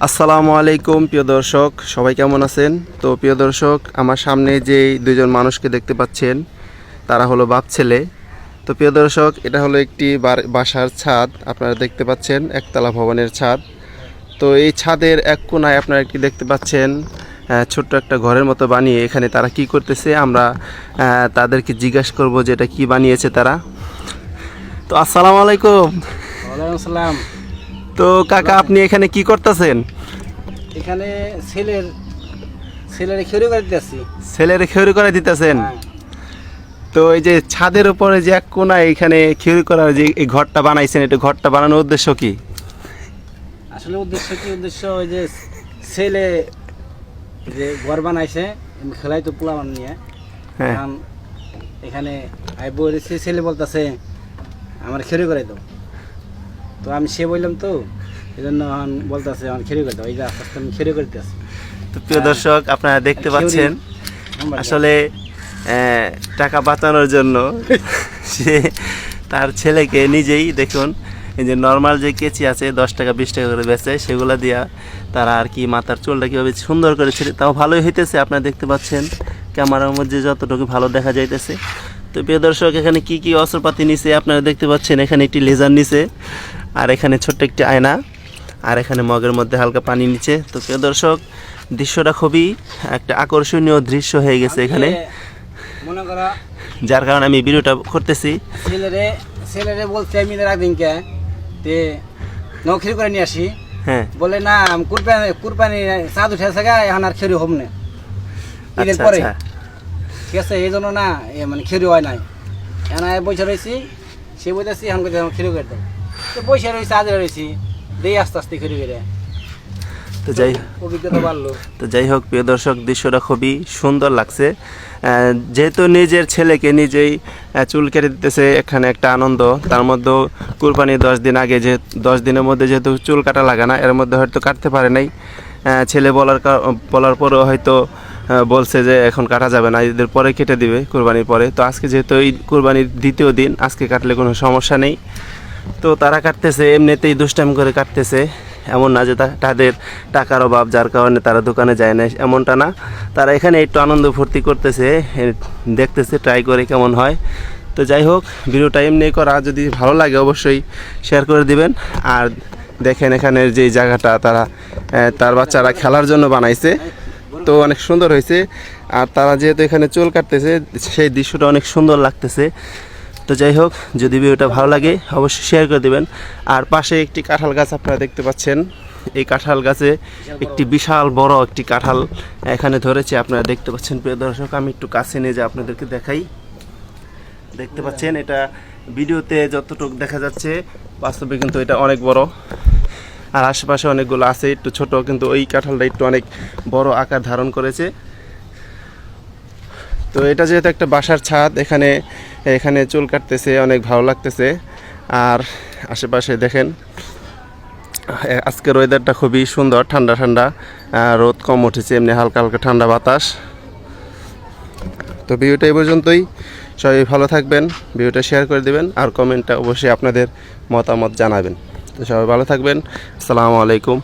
আসসালামু আলাইকুম প্রিয় দর্শক, সবাই কেমন আছেন? তো প্রিয় দর্শক, আমার সামনে যে দুজন মানুষকে দেখতে পাচ্ছেন তারা হলো বাপ ছেলে। তো প্রিয় দর্শক, এটা হলো একটি বাসার ছাদ। আপনারা দেখতে পাচ্ছেন একতলা ভবনের ছাদ। তো এই ছাদের এক কোণায় আপনারা একটি দেখতে পাচ্ছেন ছোট্ট একটা ঘরের মতো বানিয়ে এখানে তারা কি করতেছে আমরা তাদেরকে জিজ্ঞাসা করব যে এটা কি বানিয়েছে তারা। তো আসসালামু আলাইকুম। ওয়ালাইকুম আসসালাম। তো কাকা, আপনি এখানে কি করতেছেন? এখানে ছেলের খেয়ে করে দিতেছি। ছেলের খেউরি করে দিতেছেন? তো এই যে ছাদের উপরে যে এক কোনায় এখানে খেউরি করার যে এই ঘরটা বানাইছেন, এটা ঘরটা বানানোর উদ্দেশ্য কি? আসলে উদ্দেশ্য ওই যে ছেলে যে ঘর বানাইছে খেলাই তো পোলা নিয়ে। হ্যাঁ, এখন এখানে বলেছি, ছেলে বলতেছে আমার খেয়ে করে দাও। তো আমি সে বললাম, তো এই জন্য বলতেছে আমার খেয়ে করে দাও। এই যে আস্তে আস্তে আমি খেয়ে করে দিতেছি। তো প্রিয় দর্শক, আপনারা দেখতে পাচ্ছেন আসলে টাকা বাঁচানোর জন্য সে তার ছেলেকে নিজেই, দেখুন এই যে নর্মাল যে কেচি আছে 10 টাকা 20 টাকা করে বেচে, সেগুলো দিয়া তারা আর কি মাথার চুলটা কীভাবে সুন্দর করে ছেড়ে, তাও ভালোই হইতেছে। আপনারা দেখতে পাচ্ছেন ক্যামেরার মধ্যে যতটুকু ভালো দেখা যাইতেছে। তো প্রিয় দর্শক, এখানে কি কি অস্ত্রপাতি নিছে আপনারা দেখতে পাচ্ছেন। এখানে একটি লেজার নিছে, আর এখানে ছোট্ট একটি আয়না, আর এখানে মগের মধ্যে হালকা পানি নিচে। তো প্রিয় দর্শক, দৃশ্যটা খুবই একটা আকর্ষণীয় দৃশ্য হয়ে গেছে এখানে, মনে করা যার কারণে আমি ভিডিওটা করতেছি। ছেলেরে বলছে আমি একদিনকে তে নৌখেরি করে নিয়ে আসি। হ্যাঁ, বলে না কুরবানি চাঁদ উঠেছে গা, এখন আর খেরি হোম না ঈদের আচ্ছা পরে। আচ্ছা। ঠিক আছে, এই জন্য না মানে খেরি হয় নাই। এখন বসে রয়েছি, সে বলতেছি এখন খেরি করে দাও। তো বসে রয়েছি, আজ রয়েছি, দেই আস্তে আস্তে খেরি করে। তো অভিজ্ঞতা বাড়লো। যাই হোক প্রিয় দর্শক, দৃশ্যটা খুবই সুন্দর লাগছে। যেহেতু নিজের ছেলেকে নিজেই চুল কেটে দিতেছে, এখানে একটা আনন্দ। তার মধ্যেও কুরবানি 10 দিন আগে, যে 10 দিনের মধ্যে যেহেতু চুল কাটা লাগে না, এর মধ্যে হয়তো কাটতে পারে নাই। ছেলে বলার পরেও হয়তো বলছে যে এখন কাটা যাবে না, ঈদের পরে কেটে দিবে, কুরবানির পরে। তো আজকে যেহেতু এই কুরবানির দ্বিতীয় দিন, আজকে কাটলে কোনো সমস্যা নেই। তো তারা কাটতেছে, এমনিতেই দুষ্টামি করে কাটতেছে। এমন না যে তাদের টাকার অভাব যার কারণে তারা দোকানে যায় না, এমনটা না। তারা এখানে একটু আনন্দ ফুর্তি করতেছে, দেখতেছে ট্রাই করে কেমন হয়। তো যাই হোক, ভিডিওটা এমনি করা, যদি ভালো লাগে অবশ্যই শেয়ার করে দিবেন। আর দেখেন এখানের যে জায়গাটা তার বাচ্চারা খেলার জন্য বানাইছে, তো অনেক সুন্দর হয়েছে। আর তারা যেহেতু এখানে চুল কাটতেছে, সেই দৃশ্যটা অনেক সুন্দর লাগতেছে। তো যাই হোক, যদি ভিডিওটা ভালো লাগে অবশ্যই শেয়ার করে দেবেন। আর পাশে একটি কাঁঠাল গাছ আপনারা দেখতে পাচ্ছেন। এই কাঁঠাল গাছে একটি বিশাল বড় একটি কাঁঠাল এখানে ধরেছে, আপনারা দেখতে পাচ্ছেন। প্রিয় দর্শক, আমি একটু কাছে নিয়ে যে আপনাদেরকে দেখাই। দেখতে পাচ্ছেন, এটা ভিডিওতে যতটুকু দেখা যাচ্ছে, বাস্তবে কিন্তু এটা অনেক বড়। আর আশেপাশে অনেকগুলো আছে একটু ছোট, কিন্তু ওই কাঁঠালটা একটু অনেক বড় আকার ধারণ করেছে। তো এটা যেহেতু একটা বাসার ছাদ, এখানে চুল কাটতেছে, অনেক ভালো লাগতেছে। আর আশেপাশে দেখেন, আজকের ওয়েদারটা খুবই সুন্দর, ঠান্ডা ঠান্ডা, রোদ কম উঠেছে, এমনি হালকা হালকা ঠান্ডা বাতাস। তো ভিডিওটা এই পর্যন্তই। সবাই ভালো থাকবেন, ভিডিওটা শেয়ার করে দেবেন, আর কমেন্টটা অবশ্যই আপনাদের মতামত জানাবেন। তো সবাই ভালো থাকবেন। আসসালামু আলাইকুম।